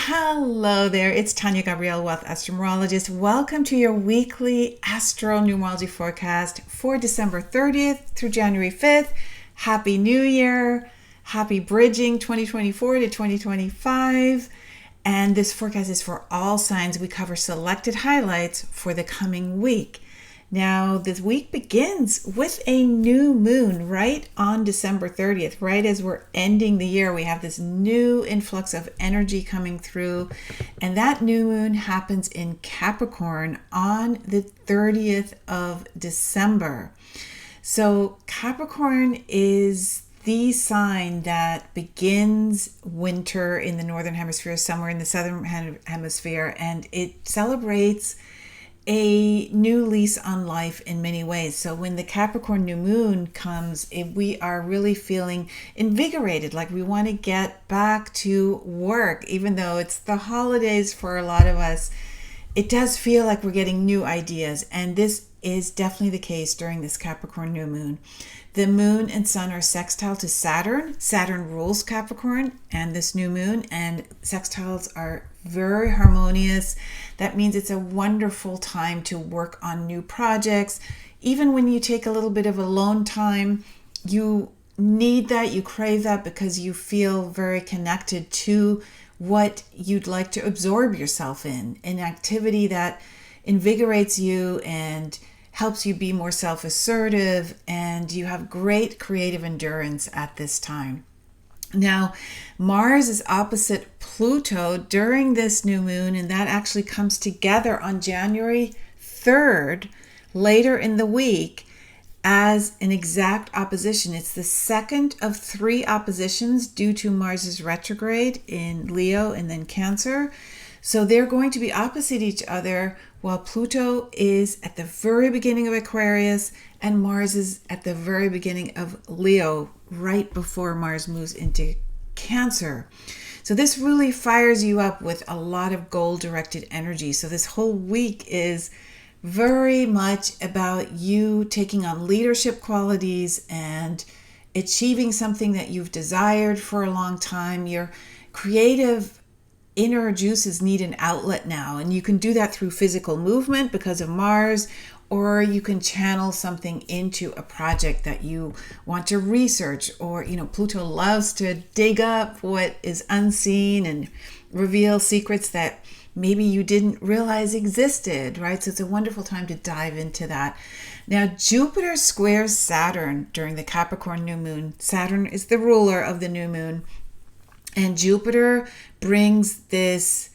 Hello there, it's Tania Gabrielle with Astro-Numerologist. Welcome to your weekly Astro-Numerology forecast for December 30th through January 5th. Happy New Year, happy bridging 2024 to 2025. And this forecast is for all signs. We cover selected highlights for the coming week. Now, this week begins with a new moon right on December 30th. Right as we're ending the year, we have this new influx of energy coming through. And that new moon happens in Capricorn on the 30th of December. So Capricorn is the sign that begins winter in the Northern Hemisphere, summer in the Southern Hemisphere, and it celebrates a new lease on life in many ways. So when the Capricorn new moon comes, we are really feeling invigorated, like we want to get back to work. Even though it's the holidays for a lot of us, it does feel like we're getting new ideas. And this is definitely the case during this Capricorn new moon. The moon and sun are sextile to Saturn. Saturn rules Capricorn and this new moon, and sextiles are very harmonious. That means it's a wonderful time to work on new projects. Even when you take a little bit of alone time, you need that, you crave that, because you feel very connected to what you'd like to absorb yourself in, an activity that invigorates you and helps you be more self-assertive, and you have great creative endurance at this time. Now, Mars is opposite Pluto during this new moon, and that actually comes together on January 3rd, later in the week, as an exact opposition. It's the second of 3 oppositions due to Mars's retrograde in Leo and then Cancer. So they're going to be opposite each other while Pluto is at the very beginning of Aquarius and Mars is at the very beginning of Leo, right before Mars moves into Cancer. So this really fires you up with a lot of goal-directed energy. So this whole week is very much about you taking on leadership qualities and achieving something that you've desired for a long time. Your creative inner juices need an outlet now, and you can do that through physical movement because of Mars, or you can channel something into a project that you want to research, or Pluto loves to dig up what is unseen and reveal secrets that maybe you didn't realize existed, right? So it's a wonderful time to dive into that. Now, Jupiter squares Saturn during the Capricorn new moon. Saturn is the ruler of the new moon, and Jupiter brings this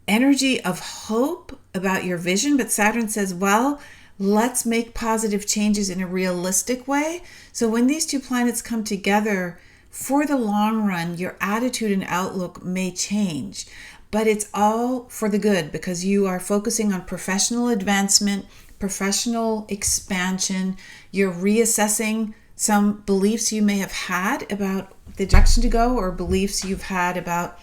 energy of hope about your vision, but Saturn says, well, let's make positive changes in a realistic way. So when these two planets come together, for the long run, your attitude and outlook may change, but it's all for the good because you are focusing on professional advancement, professional expansion. You're reassessing some beliefs you may have had about the direction to go, or beliefs you've had about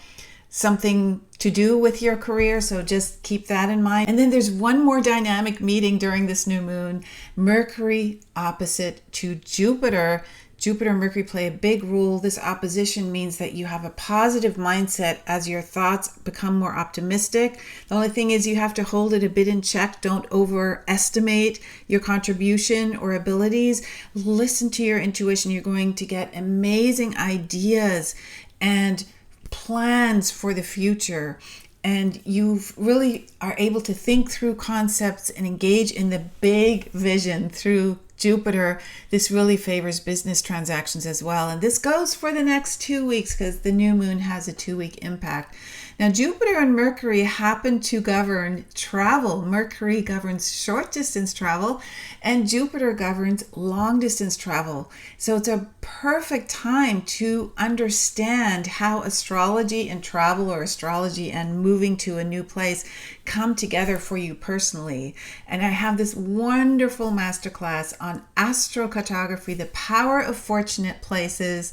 something to do with your career. So just keep that in mind. And then there's one more dynamic meeting during this new moon. Mercury opposite to Jupiter. Jupiter and Mercury play a big role. This opposition means that you have a positive mindset as your thoughts become more optimistic. The only thing is you have to hold it a bit in check. Don't overestimate your contribution or abilities. Listen to your intuition. You're going to get amazing ideas and plans for the future. And you really are able to think through concepts and engage in the big vision through Jupiter. This really favors business transactions as well. And this goes for the next 2 weeks because the new moon has a 2-week impact. Now, Jupiter and Mercury happen to govern travel. Mercury governs short distance travel and Jupiter governs long distance travel. So it's a perfect time to understand how astrology and travel, or astrology and moving to a new place, come together for you personally. And I have this wonderful masterclass on astrocartography, the power of fortunate places.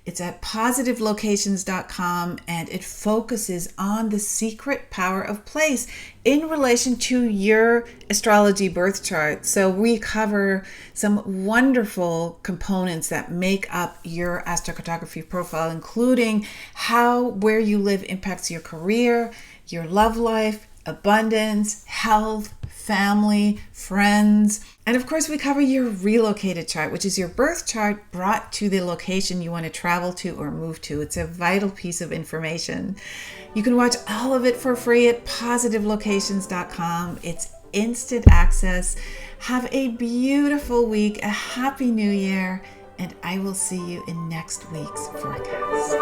It's at positivelocations.com, and it focuses on the secret power of place in relation to your astrology birth chart. So we cover some wonderful components that make up your astrocartography profile, including how where you live impacts your career, your love life, abundance, health, family, friends. And of course, we cover your relocated chart, which is your birth chart brought to the location you want to travel to or move to. It's a vital piece of information. You can watch all of it for free at positivelocations.com. It's instant access. Have a beautiful week, a happy new year, and I will see you in next week's forecast.